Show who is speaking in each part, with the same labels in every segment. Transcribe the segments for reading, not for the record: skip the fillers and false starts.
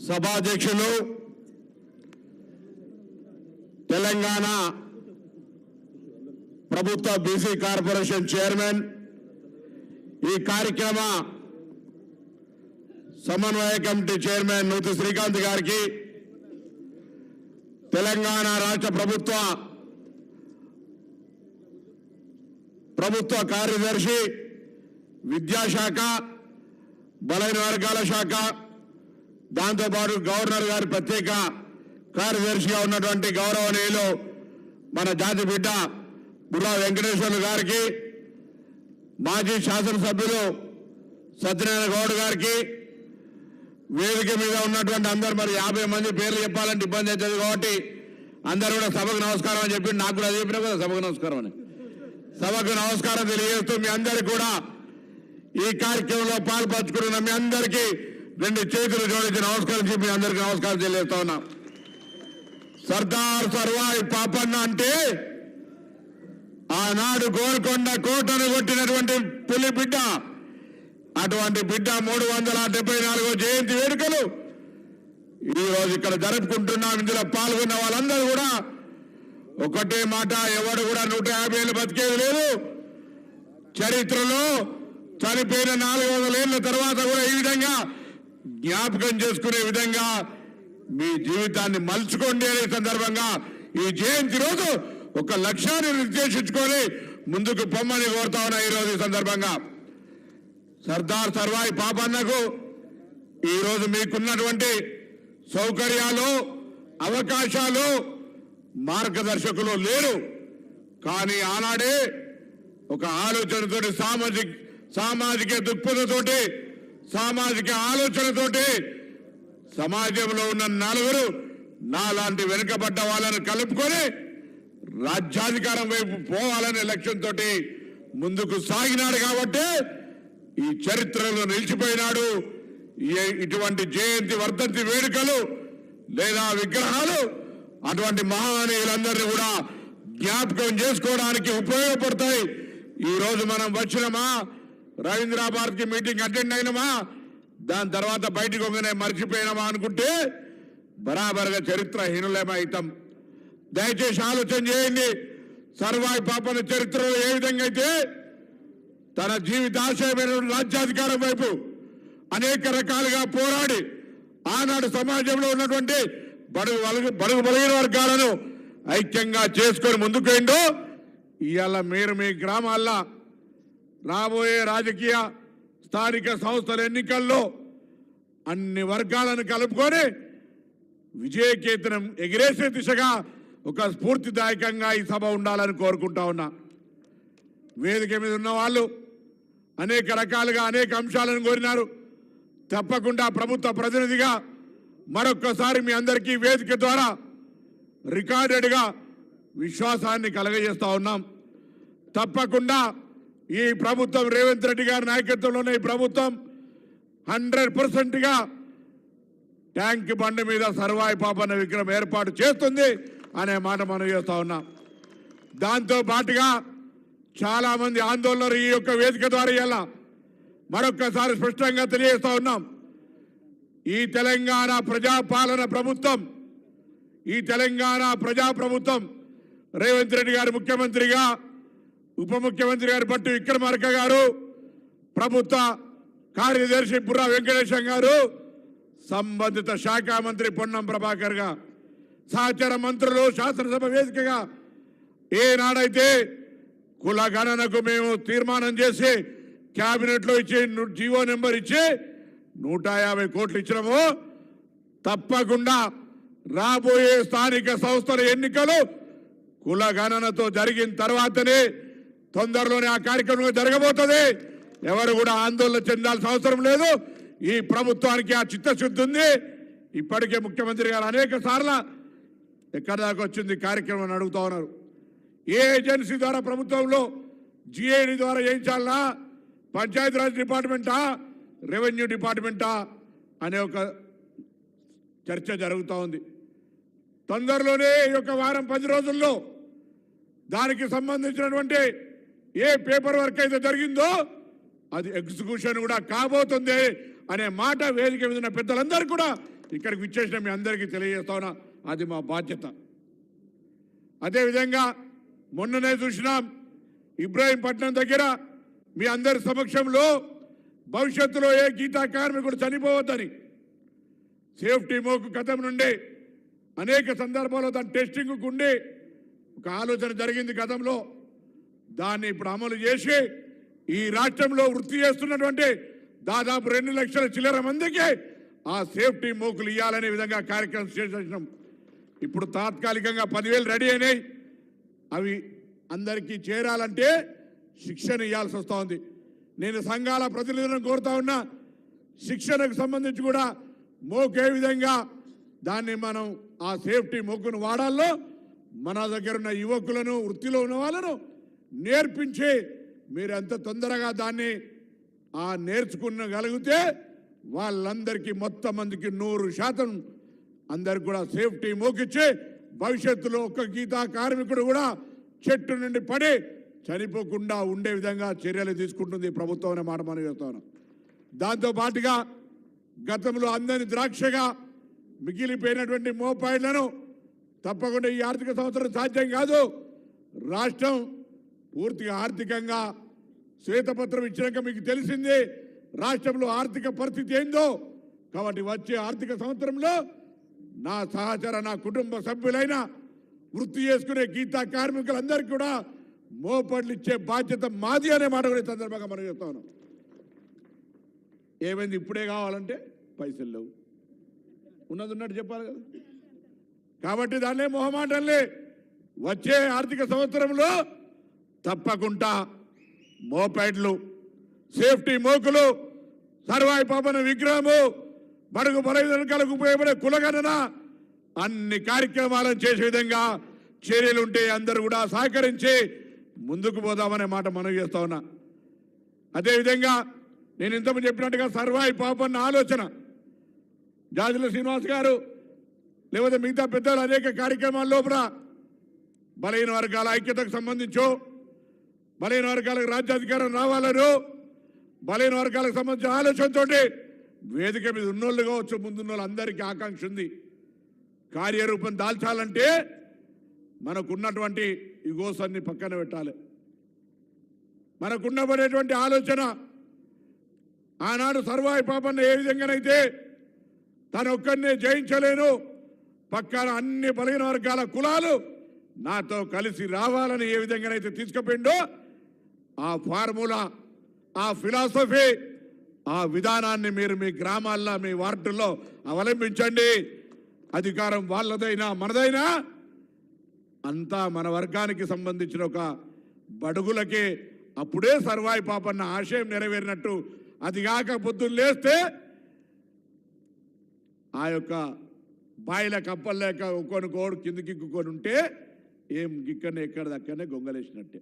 Speaker 1: సభాధ్యక్షులు తెలంగాణ ప్రభుత్వ BC corporation chairman ఈ కార్యక్రమ సమన్వయ కమిటీ చైర్మన్ నూతి శ్రీకాంత్ గారికి తెలంగాణ రాష్ట్ర ప్రభుత్వ కార్యదర్శి విద్యాశాఖ బలైన వర్గాల శాఖ దాంతోపాటు గవర్నర్ గారి ప్రత్యేక కార్యదర్శిగా ఉన్నటువంటి గౌరవనీయులు మన జాతి బిడ్డ బుర్రా వెంకటేశ్వర్లు గారికి మాజీ శాసనసభ్యులు సత్యనారాయణ గౌడ్ గారికి వేదిక మీద ఉన్నటువంటి అందరు మరి 50 మంది పేర్లు చెప్పాలంటే ఇబ్బంది అవుతుంది కాబట్టి అందరూ కూడా సభకు నమస్కారం అని చెప్పి నాకు కూడా చెప్పినా కదా సభకు నమస్కారం అని సభకు నమస్కారం తెలియజేస్తూ మీ అందరికీ కూడా ఈ కార్యక్రమంలో పాల్పంచుకున్న మీ అందరికీ 2 చేతులు జోడించి నమస్కారం చెప్పి మీ అందరికీ నమస్కారం తెలియజేస్తా ఉన్నా. సర్దార్ సర్వాయి పాపన్న అంటే ఆనాడు గోల్కొండ కోటను కొట్టినటువంటి పులి బిడ్డ, అటువంటి బిడ్డ 374వ జయంతి వేడుకలు ఈరోజు ఇక్కడ జరుపుకుంటున్నాం. ఇందులో పాల్గొన్న వాళ్ళందరూ కూడా ఒకటే మాట, ఎవడు కూడా 150 ఏళ్ళు బతికేది లేదు. చరిత్రలో చనిపోయిన 400 ఏళ్ల తర్వాత కూడా ఈ విధంగా జ్ఞాపకం చేసుకునే విధంగా మీ జీవితాన్ని మలుచుకోండి అనే సందర్భంగా ఈ జయంతి రోజు ఒక లక్ష్యాన్ని నిర్దేశించుకొని ముందుకు పొమ్మని కోరుతా ఉన్నా. ఈరోజు ఈ సందర్భంగా సర్దార్ సర్వాయి పాపన్నకు ఈరోజు మీకున్నటువంటి సౌకర్యాలు, అవకాశాలు, మార్గదర్శకులు లేరు. కానీ ఆనాడే ఒక ఆలోచనతోటి సామాజిక దృక్పథతోటి సామాజిక ఆలోచనతోటి సమాజంలో ఉన్న 4 నాలాంటి వెనుకబడ్డ వాళ్ళని కలుపుకొని రాజ్యాధికారం వైపు పోవాలనే లక్ష్యంతో ముందుకు సాగినాడు. కాబట్టి ఈ చరిత్రలో నిలిచిపోయినాడు. ఇటువంటి జయంతి వర్ధంతి వేడుకలు లేదా విగ్రహాలు అటువంటి మహానీయులందరినీ కూడా జ్ఞాపకం చేసుకోవడానికి ఉపయోగపడతాయి. ఈ రోజు మనం వచ్చినమా, రవీంద్రాబాద్కి మీటింగ్ అటెండ్ అయినమా, దాని తర్వాత బయటకు ఒకనే మర్చిపోయినామా అనుకుంటే బరాబర్గా చరిత్రహీనులేమవుతాం. దయచేసి ఆలోచన చేయండి. సర్వాయి పాపన చరిత్రలో ఏ విధంగా అయితే తన జీవితాశయమైన రాజ్యాధికారం వైపు అనేక రకాలుగా పోరాడి ఆనాడు సమాజంలో ఉన్నటువంటి బడుగు బలహీన వర్గాలను ఐక్యంగా చేసుకొని ముందుకు పోయిండో, ఇవాళ మీరు మీ గ్రామాల్లో రాబోయే రాజకీయ స్థానిక సంస్థల ఎన్నికల్లో అన్ని వర్గాలను కలుపుకొని విజయకేతనం ఎగిరేసే దిశగా ఒక స్ఫూర్తిదాయకంగా ఈ సభ ఉండాలని కోరుకుంటా ఉన్నా. వేదిక మీద ఉన్న వాళ్ళు అనేక రకాలుగా అనేక అంశాలను కోరినారు. తప్పకుండా ప్రభుత్వ ప్రతినిధిగా మరొక్కసారి మీ అందరికీ వేదిక ద్వారా రికార్డెడ్గా విశ్వాసాన్ని కలగజేస్తా ఉన్నాం. తప్పకుండా ఈ ప్రభుత్వం రేవంత్ రెడ్డి గారి నాయకత్వంలోనే ఈ ప్రభుత్వం 100%గా ట్యాంక్ బండి మీద సర్వాయి పాపన్న విగ్రహం ఏర్పాటు చేస్తుంది అనే మాట మనం చేస్తా ఉన్నాం. దాంతో పాటుగా చాలా మంది ఆందోళనలు ఈ యొక్క వేదిక ద్వారా ఇలా మరొక్కసారి స్పష్టంగా తెలియజేస్తా ఉన్నాం. ఈ తెలంగాణ ప్రజాపాలన ప్రభుత్వం, ఈ తెలంగాణ ప్రజాప్రభుత్వం రేవంత్ రెడ్డి గారు ముఖ్యమంత్రిగా, ఉప ముఖ్యమంత్రి గారు బట్టి విక్రమార్క గారు, ప్రభుత్వ కార్యదర్శి బుర్రా వెంకటేశం గారు, సంబంధిత శాఖ మంత్రి పొన్నం ప్రభాకర్ గా, సహచర మంత్రులు శాసనసభ వేదికగా ఏనాడైతే కుల గణనకు మేము తీర్మానం చేసి క్యాబినెట్లో ఇచ్చి జీవో నెంబర్ ఇచ్చి 150 కోట్లు ఇచ్చినామో, తప్పకుండా రాబోయే స్థానిక సంస్థల ఎన్నికలు కుల గణనతో జరిగిన తర్వాతనే తొందరలోనే ఆ కార్యక్రమం జరగబోతుంది. ఎవరు కూడా ఆందోళన చెందాల్సిన అవసరం లేదు. ఈ ప్రభుత్వానికి ఆ చిత్తశుద్ధి ఉంది. ఇప్పటికే ముఖ్యమంత్రి గారు అనేక సార్లు ఎక్కడి దాకా వచ్చింది కార్యక్రమం అడుగుతా ఉన్నారు. ఏ ఏజెన్సీ ద్వారా ప్రభుత్వంలో జిఐడి ద్వారా చేయించాలన్నా, పంచాయతీరాజ్ డిపార్ట్మెంటా, రెవెన్యూ డిపార్ట్మెంటా అనే ఒక చర్చ జరుగుతూ ఉంది. తొందరలోనే ఈ యొక్క వారం 10 రోజుల్లో దానికి సంబంధించినటువంటి ఏ పేపర్ వర్క్ అయితే జరిగిందో అది ఎగ్జిక్యూషన్ కూడా కాబోతుంది అనే మాట వేదిక మీద ఉన్న పెద్దలందరూ కూడా ఇక్కడికి విచ్చేసిన మీ అందరికీ తెలియజేస్తా అది మా బాధ్యత. అదేవిధంగా మొన్ననే చూసినాం ఇబ్రాహీంపట్నం దగ్గర మీ అందరి సమక్షంలో భవిష్యత్తులో ఏ గీతా కార్మికుడు చనిపోవద్దని సేఫ్టీ మోకు గతం నుండి అనేక సందర్భాల్లో దాని టెస్టింగ్కు ఉండి ఒక ఆలోచన జరిగింది గతంలో. దాన్ని ఇప్పుడు అమలు చేసి ఈ రాష్ట్రంలో వృత్తి చేస్తున్నటువంటి దాదాపు 2 లక్షల చిల్లర మందికి ఆ సేఫ్టీ మోకులు ఇవ్వాలనే విధంగా కార్యక్రమం చేసేసినాం. ఇప్పుడు తాత్కాలికంగా 10,000 రెడీ అయినాయి. అవి అందరికీ చేరాలంటే శిక్షణ ఇవ్వాల్సి వస్తూ ఉంది. నేను సంఘాల ప్రతినిధులను కోరుతా ఉన్నా, శిక్షణకు సంబంధించి కూడా మోకు ఏ విధంగా దాన్ని మనం ఆ సేఫ్టీ మోకును వాడాలో మన దగ్గర ఉన్న యువకులను వృత్తిలో ఉన్న వాళ్ళను నేర్పించి మీరు ఎంత తొందరగా దాన్ని నేర్చుకునగలిగితే వాళ్ళందరికీ మొత్తం మందికి 100% అందరికి కూడా సేఫ్టీ మోకిచ్చి భవిష్యత్తులో ఒక్క గీతా కార్మికుడు కూడా చెట్టు నుండి పడి చనిపోకుండా ఉండే విధంగా చర్యలు తీసుకుంటుంది ప్రభుత్వం అనే మాట మనం చెప్తాను. దాంతో పాటుగా గతంలో అందని ద్రాక్షగా మిగిలిపోయినటువంటి మోపాయిళ్లను తప్పకుండా ఈ ఆర్థిక సంవత్సరం సాధ్యం కాదు. రాష్ట్రం పూర్తిగా ఆర్థికంగా శ్వేతపత్రం ఇచ్చినాక మీకు తెలిసింది రాష్ట్రంలో ఆర్థిక పరిస్థితి ఏందో. కాబట్టి వచ్చే ఆర్థిక సంవత్సరంలో నా సహచర నా కుటుంబ సభ్యులైన వృత్తి చేసుకునే గీతా కార్మికులందరికీ కూడా మోపడ్లు ఇచ్చే బాధ్యత మాది అనే మాట కూడా సందర్భంగా మనం చెప్తాను. ఏమైంది ఇప్పుడే కావాలంటే పైసలు లేవు, ఉన్నది ఉన్నట్టు చెప్పాలి కదా. కాబట్టి దాన్నే మొహమాటంలే వచ్చే ఆర్థిక సంవత్సరంలో తప్పకుండా మోపేడ్లు, సేఫ్టీ మోకులు, సర్వాయి పాపన విగ్రహము, బడుగు బలహీనలకు ఉపయోగపడే కులగణన అన్ని కార్యక్రమాలను చేసే విధంగా చర్యలుంటే అందరూ కూడా సహకరించి ముందుకు పోదామనే మాట మనం చేస్తా ఉన్నా. అదేవిధంగా నేను ఇంతకుముందు చెప్పినట్టుగా సర్వాయి పాపన్న ఆలోచన జాజుల శ్రీనివాస్ గారు లేకపోతే మిగతా పెద్దలు అనేక కార్యక్రమాల లోపల బలహీన వర్గాల ఐక్యతకు సంబంధించో, బలహీన వర్గాలకు రాజ్యాధికారం రావాలను, బలహీన వర్గాలకు సంబంధించిన ఆలోచనతో వేదిక మీద ఉన్నోళ్ళు కావచ్చు, ముందున్న వాళ్ళు అందరికీ ఆకాంక్ష ఉంది. కార్యరూపం దాల్చాలంటే మనకున్నటువంటి ఈగోస్ అన్ని పక్కన పెట్టాలి. మనకున్నబడేటువంటి ఆలోచన ఆనాడు సర్వాయి పాపన్న ఏ విధంగానైతే తను ఒక్కరినే జయించలేను, పక్కన అన్ని బలహీన వర్గాల కులాలు నాతో కలిసి రావాలని ఏ విధంగానైతే తీసుకుపోయిండో ఆ ఫార్ములా, ఆ ఫిలాసఫీ, ఆ విధానాన్ని మీరు మీ గ్రామాల్లో మీ వార్డుల్లో అవలంబించండి. అధికారం వాళ్ళదైనా మనదైనా అంతా మన వర్గానికి సంబంధించిన ఒక బడుగులకే అప్పుడే సర్వాయి పాపన్న ఆశయం నెరవేరినట్టు. అది కాక పొద్దున్న లేస్తే ఆ యొక్క బాయిల కప్పలేక ఒక్కొని కోడు కిందికి ఇంకొకొని ఉంటే ఏం గిక్కనే ఎక్కడ దక్కనే గొంగలేసినట్టే.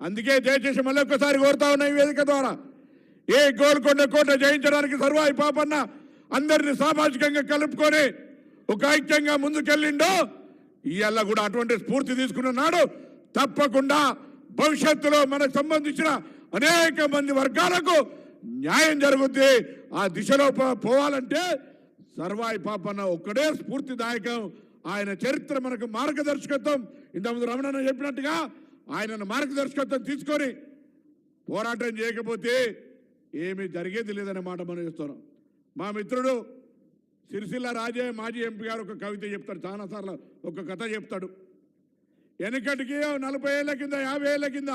Speaker 1: అందుకే దయచేసి మళ్ళీ ఒక్కసారి కోరుతా ఉన్న ఈ వేదిక ద్వారా ఏ గోల్కొండ కోట జయించడానికి సర్వాయి పాపన్న అందరినీ సామాజికంగా కలుపుకొని ఒక ఐక్యంగా ముందుకెళ్ళిండో ఇవాళ కూడా అటువంటి స్ఫూర్తి తీసుకున్న నాడు తప్పకుండా భవిష్యత్తులో మనకు సంబంధించిన అనేక మంది వర్గాలకు న్యాయం జరుగుద్ది. ఆ దిశలో పోవాలంటే సర్వాయి పాపన్న ఒక్కడే స్ఫూర్తిదాయకం. ఆయన చరిత్ర మనకు మార్గదర్శకత్వం. ఇంతకుముందు రమణన్న చెప్పినట్టుగా ఆయనను మార్గదర్శకత్వం తీసుకొని పోరాటం చేయకపోతే ఏమీ జరిగేది లేదనే మాట మనం చేస్తున్నాం. మా మిత్రుడు సిరిసిల్ల రాజయ్య మాజీ ఎంపీ గారు ఒక కవిత చెప్తాడు, చాలాసార్లు ఒక కథ చెప్తాడు. వెనకటికి 40 ఏళ్ల కింద 50 ఏళ్ల కింద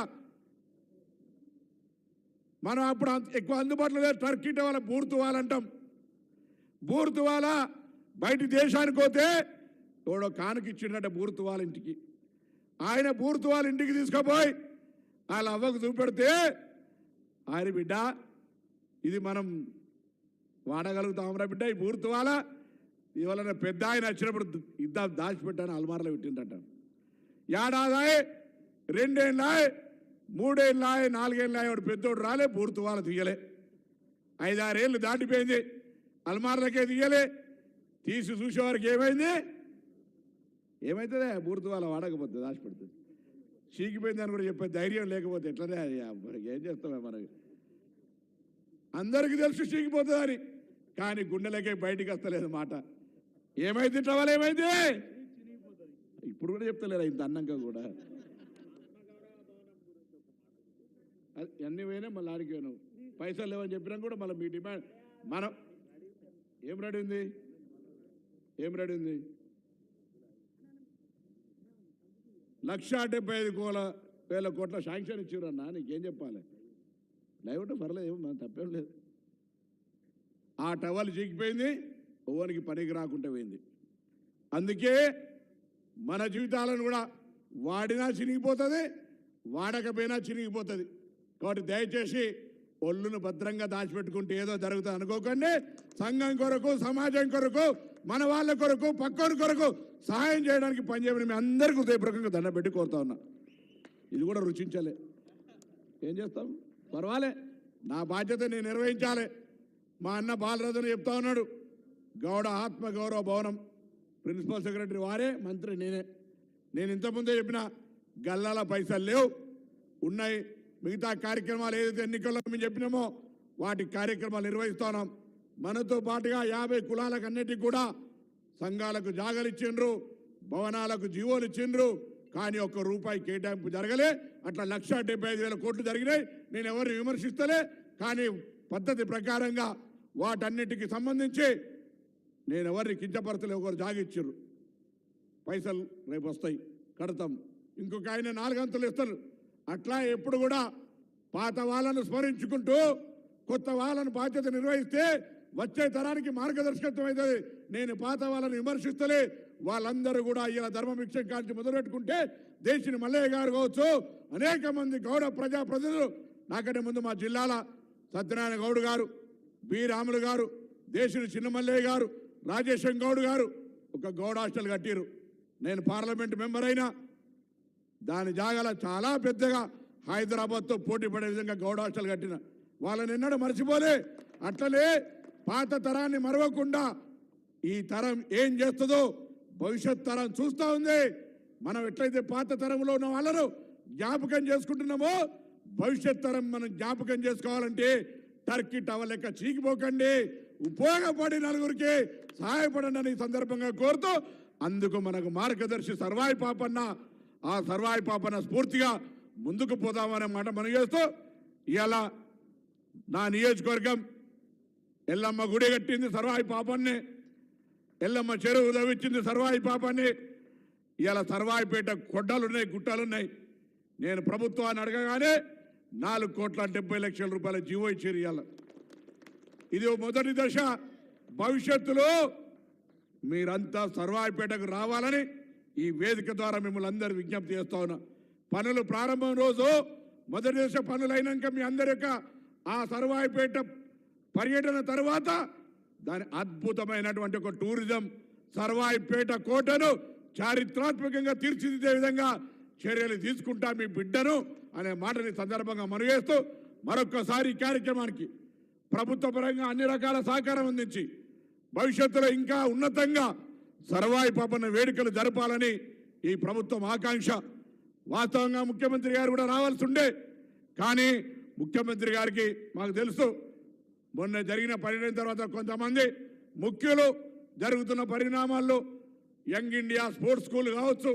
Speaker 1: మనం అప్పుడు ఎక్కువ అందుబాటులో లేదు. టర్కీ వాళ్ళ బూర్తువాల్ అంటాం. బూర్తువాల బయటి దేశానికి పోతే ఎవడో కానుక ఇచ్చిండట బూర్తువాల ఇంటికి. ఆయన బూర్తువాల ఇంటికి తీసుకుపోయి వాళ్ళ అవ్వకు చూపెడితే ఆయన బిడ్డ ఇది మనం వాడగలుగుతామరా బిడ్డ, ఈ బూర్తువాల ఇవాళ పెద్ద ఆయన వచ్చినప్పుడు ఇద్దాం దాచిపెట్టాను అల్మార్లో పెట్టిండట. ఏడాదాయ్ 2 ఏళ్ళాయ్ 3 ఏళ్ళాయ్ 4 ఏళ్ళాయ్ వాడు పెద్దోడు రాలే, బూర్తువాల తీయలే. 5-6 ఏళ్ళు దాటిపోయింది, అల్మార్లకే తీయలే. తీసి చూసేవారికి ఏమైంది, ఏమవుతుందే బూర్తువాల వాడకపోతే దాచిపెడుతుంది. చీకిపోయిందని కూడా చెప్పే ధైర్యం లేకపోతే ఎట్లనే మనకి ఏం చేస్తామే. మనకి అందరికీ తెలుసు చీకిపోతుందని, కానీ గుండెలకే బయటికి వస్తలేదు మాట. ఏమైంది ట్రవల్, ఏమైంది ఇప్పుడు కూడా చెప్తలేరా ఇంత అన్నంగా కూడా? అన్ని పోయినా మళ్ళీ ఆడికి పోయినావు, పైసలు లేవని చెప్పినా కూడా మళ్ళీ మీ డిమాండ్. మనం ఏం రెడీ ఉంది, ఏం రెడీ ఉంది? 1,75,000 కోట్ల శాంక్షన్ ఇచ్చిరన్నా, నీకేం చెప్పాలి? లైవ్ ఉంటే పర్లేదు, ఏమో మనం తప్పేం లేదు. ఆ టవల్ చీకిపోయింది, ఓవనికి పనికి రాకుండా పోయింది. అందుకే మన జీవితాలను కూడా వాడినా చినిగిపోతుంది, వాడకపోయినా చినిగిపోతుంది. కాబట్టి దయచేసి ఒళ్ళును భద్రంగా దాచిపెట్టుకుంటే ఏదో జరుగుతుంది అనుకోకండి. సంఘం కొరకు, సమాజం కొరకు, మన వాళ్ళ కొరకు, పక్కన కొరకు సహాయం చేయడానికి పనిచేయమని మీ అందరికీ హృదయపూర్వకంగా దండ పెట్టి కోరుతా ఉన్నా. ఇది కూడా రుచించాలి, ఏం చేస్తాం, పర్వాలే, నా బాధ్యత నేను నిర్వహించాలి. మా అన్న బాలరాజుని చెప్తా ఉన్నాడు, గౌడ ఆత్మగౌరవ భవనం ప్రిన్సిపల్ సెక్రటరీ వారే, మంత్రి నేనే. నేను ఇంతకుముందే చెప్పిన గల్లాల పైసలు లేవు, ఉన్నాయి. మిగతా కార్యక్రమాలు ఏదైతే ఎన్నికల్లో మేము చెప్పినామో వాటి కార్యక్రమాలు నిర్వహిస్తున్నాం. మనతో పాటుగా 50 కులాలకు అన్నిటికీ కూడా సంఘాలకు జాగాలు ఇచ్చిండ్రు, భవనాలకు జీవోలు ఇచ్చిండ్రు, కానీ ఒక్క రూపాయి కేటాయింపు జరగలే. అట్లా 1,75,000 కోట్లు జరిగినాయి. నేను ఎవరిని విమర్శిస్తలే, కానీ పద్ధతి ప్రకారంగా వాటన్నిటికీ సంబంధించి నేను ఎవరిని కించపరచలే. ఒకరు జాగిచ్చారు, పైసలు రేపు వస్తాయి, కడతాం. ఇంకొక ఆయన 4 అంతులు ఇస్తారు. అట్లా ఎప్పుడు కూడా పాత వాళ్ళను స్మరించుకుంటూ కొత్త వాళ్ళను బాధ్యత నిర్వహిస్తే వచ్చే తరానికి మార్గదర్శకత్వం అవుతుంది. నేను పాత వాళ్ళని విమర్శిస్తలే. వాళ్ళందరూ కూడా ఇలా ధర్మభిక్షం కాల్చి మొదలుపెట్టుకుంటే దేశిని మల్లయ్య గారు కావచ్చు, అనేక మంది గౌడ ప్రజాప్రతినిధులు, నాకంటే ముందు మా జిల్లాల సత్యనారాయణ గౌడ్ గారు, బి రాములు గారు, దేశిని చిన్న మల్లయ్య గారు, రాజేశం గౌడ్ గారు ఒక గౌడ హాస్టల్ కట్టిరు. నేను పార్లమెంట్ మెంబర్ అయినా దాని జాగాల చాలా పెద్దగా హైదరాబాద్తో పోటీ పడే విధంగా గౌడ హాస్టల్ కట్టిన వాళ్ళని ఎన్నడూ మర్చిపోలే. అట్లనే పాత తరాన్ని మరవకుండా ఈ తరం ఏం చేస్తుందో భవిష్యత్ తరం చూస్తూ ఉంది. మనం ఎట్లయితే పాత తరంలో ఉన్న వాళ్ళను జ్ఞాపకం చేసుకుంటున్నామో భవిష్యత్ తరం మనం జ్ఞాపకం చేసుకోవాలంటే టర్కీ టవల్ లెక్క చీకిపోకండి, ఉపయోగపడి నలుగురికి సహాయపడండి అని సందర్భంగా కోరుతూ, అందుకు మనకు మార్గదర్శి సర్వాయి పాపన్న, ఆ సర్వాయి పాపన్న స్ఫూర్తిగా ముందుకు పోదామనే మాట మనం చేస్తూ, ఇలా నా నియోజకవర్గం ఎల్లమ్మ గుడి కట్టింది సర్వాయి పాపన్నే, ఎల్లమ్మ చెరువు ఉదవిచ్చింది సర్వాయి పాపన్ని. ఇలా సర్వాయిపేట కొడ్డలున్నాయి, గుట్టాలున్నాయి. నేను ప్రభుత్వాన్ని అడగగానే 4,70,00,000 రూపాయల జీవో ఇచ్చారు. ఇవాళ ఇది మొదటి దశ. భవిష్యత్తులో మీరంతా సర్వాయిపేటకు రావాలని ఈ వేదిక ద్వారా మిమ్మల్ని అందరూ విజ్ఞప్తి చేస్తా ఉన్నా. పనులు ప్రారంభం రోజు మొదటి దశ పనులు అయినాక మీ అందరి యొక్క ఆ సర్వాయిపేట పర్యటన తర్వాత దాని అద్భుతమైనటువంటి ఒక టూరిజం సర్వాయిపేట కోటను చారిత్రాత్మకంగా తీర్చిదిద్దే విధంగా చర్యలు తీసుకుంటా మీ బిడ్డను అనే మాటని సందర్భంగా మనవేస్తూ, మరొక్కసారి ఈ కార్యక్రమానికి ప్రభుత్వ పరంగా అన్ని రకాల సహకారం అందించి భవిష్యత్తులో ఇంకా ఉన్నతంగా సర్వాయి పాపన్న వేడుకలు జరపాలని ఈ ప్రభుత్వం ఆకాంక్ష. వాస్తవంగా ముఖ్యమంత్రి గారు కూడా రావాల్సి ఉండే, కానీ ముఖ్యమంత్రి గారికి మాకు తెలుసు మొన్న జరిగిన పరిణామం తర్వాత కొంతమంది ముఖ్యులు జరుగుతున్న పరిణామాల్లో యంగ్ ఇండియా స్పోర్ట్స్ స్కూల్ కావచ్చు,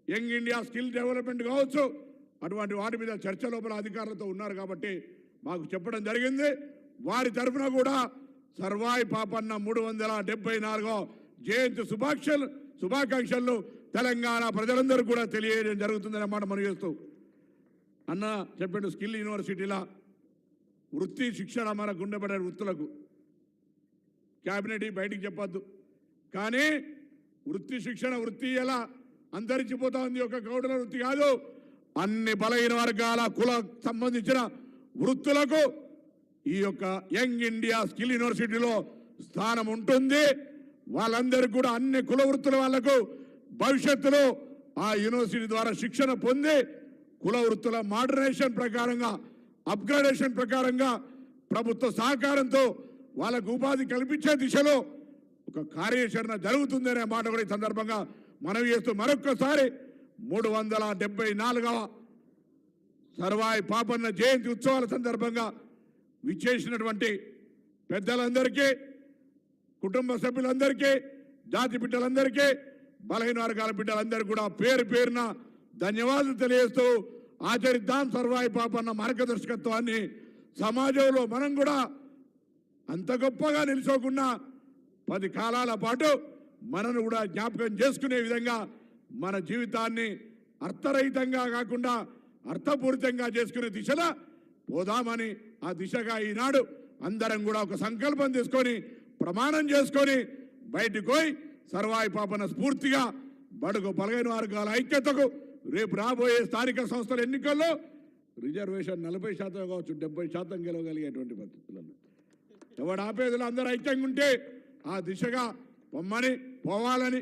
Speaker 1: యంగ్ ఇండియా స్కిల్ డెవలప్మెంట్ కావచ్చు, అటువంటి వాటి మీద చర్చ లోపల అధికారులతో ఉన్నారు కాబట్టి మాకు చెప్పడం జరిగింది. వారి తరఫున కూడా సర్వాయి పాపన్న 374వ జయంతి శుభాకాంక్షలు తెలంగాణ ప్రజలందరూ కూడా తెలియజేయడం జరుగుతుందనే మాట మనం చేస్తూ, అన్న చెప్పండి, స్కిల్ యూనివర్సిటీలా వృత్తి శిక్షణ మన గుండెపడే వృత్తులకు క్యాబినెట్ బయటికి చెప్పొద్దు, కానీ వృత్తి శిక్షణ వృత్తి ఎలా అంతరించిపోతా ఉంది. ఒక గౌడుల వృత్తి కాదు, అన్ని బలహీన వర్గాల కులకు సంబంధించిన వృత్తులకు ఈ యొక్క యంగ్ ఇండియా స్కిల్ యూనివర్సిటీలో స్థానం ఉంటుంది. వాళ్ళందరికీ కూడా అన్ని కుల వృత్తుల వాళ్లకు భవిష్యత్తులో ఆ యూనివర్సిటీ ద్వారా శిక్షణ పొంది కుల వృత్తుల మోడర్నైజేషన్ ప్రకారంగా, అప్గ్రేడేషన్ ప్రకారంగా ప్రభుత్వ సహకారంతో వాళ్ళకు ఉపాధి కల్పించే దిశలో ఒక కార్యాచరణ జరుగుతుందనే మాట కూడా ఈ సందర్భంగా మనవి చేస్తూ, మరొక్కసారి 374వ సర్వాయి పాపన్న జయంతి ఉత్సవాల సందర్భంగా విచ్చేసినటువంటి పెద్దలందరికీ, కుటుంబ సభ్యులందరికీ, జాతి బిడ్డలందరికీ, బలహీన వర్గాల బిడ్డలందరికీ కూడా పేరు పేరున ధన్యవాదాలు తెలియజేస్తూ ఆచరిద్దాం సర్వాయి పాపన్న మార్గదర్శకత్వాన్ని. సమాజంలో మనం కూడా అంత గొప్పగా నిలుచోకుండా 10 కాలాల పాటు మనను కూడా జ్ఞాపకం చేసుకునే విధంగా మన జీవితాన్ని అర్థరహితంగా కాకుండా అర్థపూరితంగా చేసుకునే దిశలో పోదామని ఆ దిశగా ఈనాడు అందరం కూడా ఒక సంకల్పం తీసుకొని ప్రమాణం చేసుకొని బయటకు పోయి సర్వాయి పాపన స్ఫూర్తిగా బడుగు బలహీన వర్గాల ఐక్యతకు రేపు రాబోయే స్థానిక సంస్థల ఎన్నికల్లో రిజర్వేషన్ 40% కావచ్చు, 70% గెలవగలిగేటువంటి పరిస్థితులలో ఎవడు ఆపేదలు అందరూ ఐక్యంగా ఉంటే ఆ దిశగా పొమ్మని పోవాలని